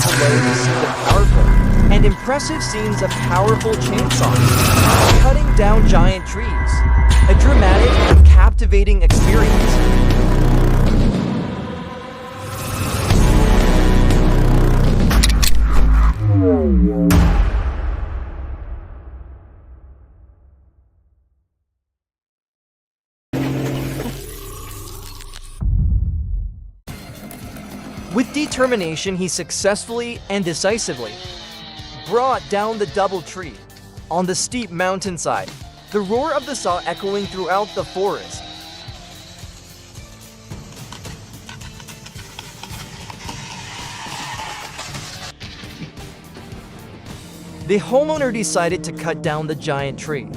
below to see the powerful and impressive scenes of powerful chainsaws cutting down giant trees. A dramatic and captivating experience. With determination, he successfully and decisively brought down the double tree on the steep mountainside, the roar of the saw echoing throughout the forest. The homeowner decided to cut down the giant tree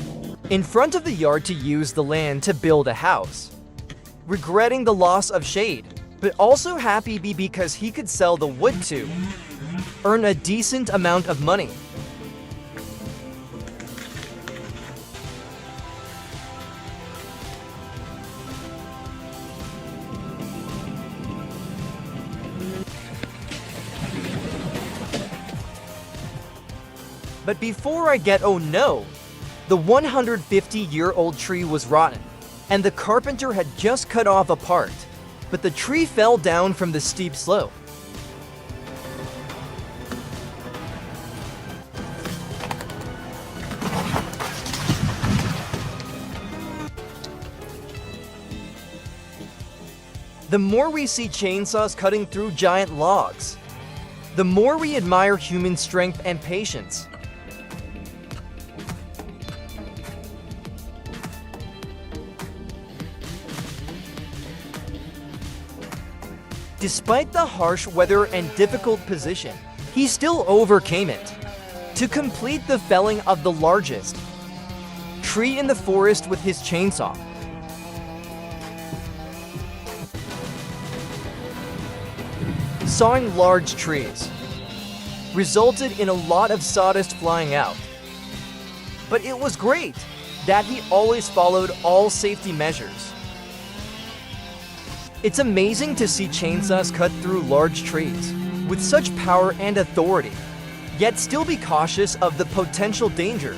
in front of the yard to use the land to build a house, regretting the loss of shade, but also happy because he could sell the wood to earn a decent amount of money. But before I get oh no, the 150-year-old tree was rotten, and the carpenter had just cut off a part, but the tree fell down from the steep slope. The more we see chainsaws cutting through giant logs, the more we admire human strength and patience. Despite the harsh weather and difficult position, he still overcame it to complete the felling of the largest tree in the forest with his chainsaw. Sawing large trees resulted in a lot of sawdust flying out. But it was great that he always followed all safety measures. It's amazing to see chainsaws cut through large trees with such power and authority, yet still be cautious of the potential danger.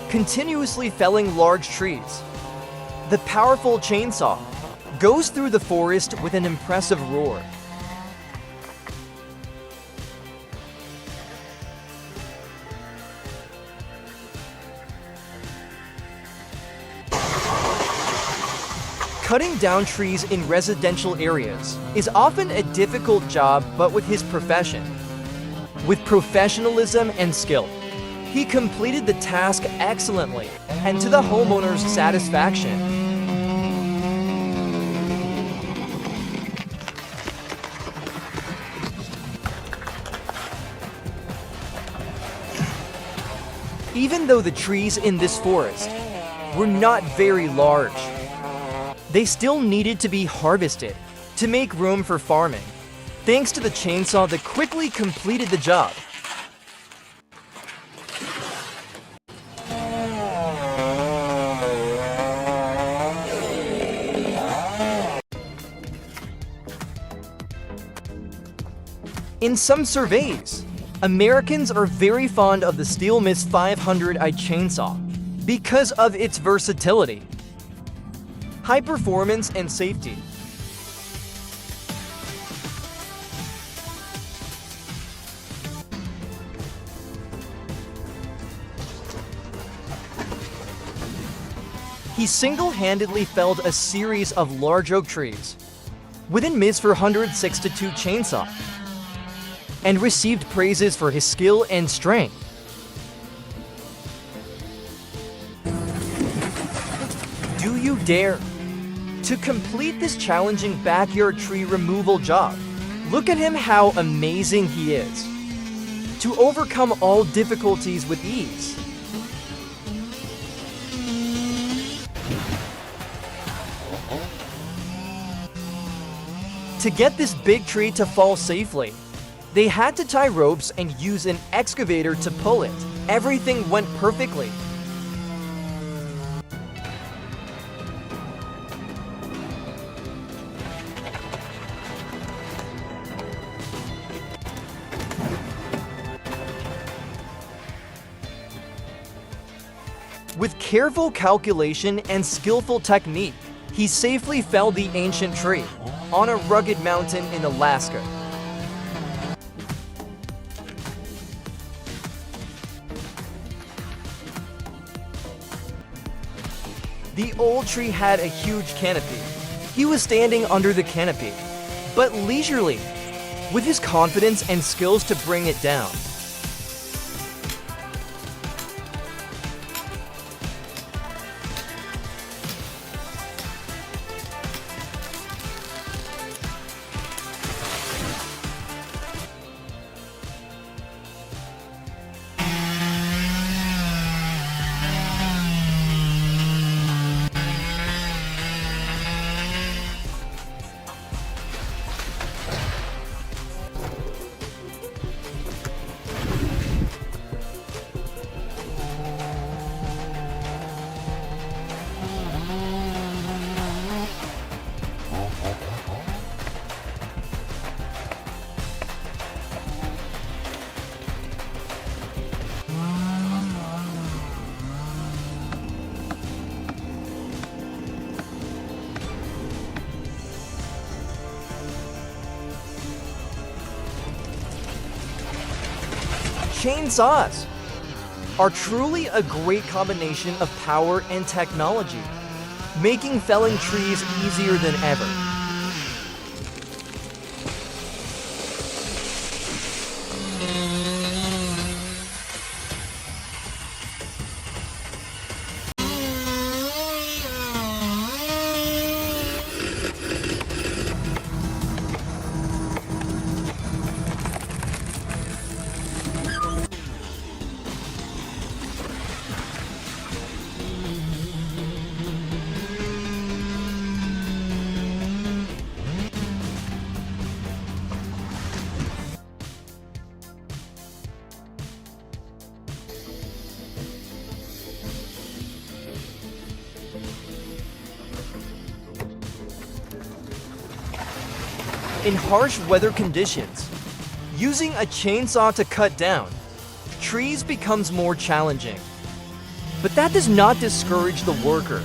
Continuously felling large trees, the powerful chainsaw goes through the forest with an impressive roar. Cutting down trees in residential areas is often a difficult job, but with his profession, with professionalism and skill, he completed the task excellently and to the homeowner's satisfaction. Even though the trees in this forest were not very large, they still needed to be harvested to make room for farming, thanks to the chainsaw that quickly completed the job. In some surveys, Americans are very fond of the Steel Mist 500i chainsaw because of its versatility, high performance, and safety. He single-handedly felled a series of large oak trees within Ms. 462 chainsaw and received praises for his skill and strength. Do you dare to complete this challenging backyard tree removal job? Look at him, how amazing he is, to overcome all difficulties with ease. To get this big tree to fall safely, they had to tie ropes and use an excavator to pull it. Everything went perfectly. With careful calculation and skillful technique, he safely felled the ancient tree on a rugged mountain in Alaska. The old tree had a huge canopy. He was standing under the canopy, but leisurely, with his confidence and skills to bring it down. Chainsaws are truly a great combination of power and technology, making felling trees easier than ever. In harsh weather conditions, using a chainsaw to cut down trees becomes more challenging. But that does not discourage the worker.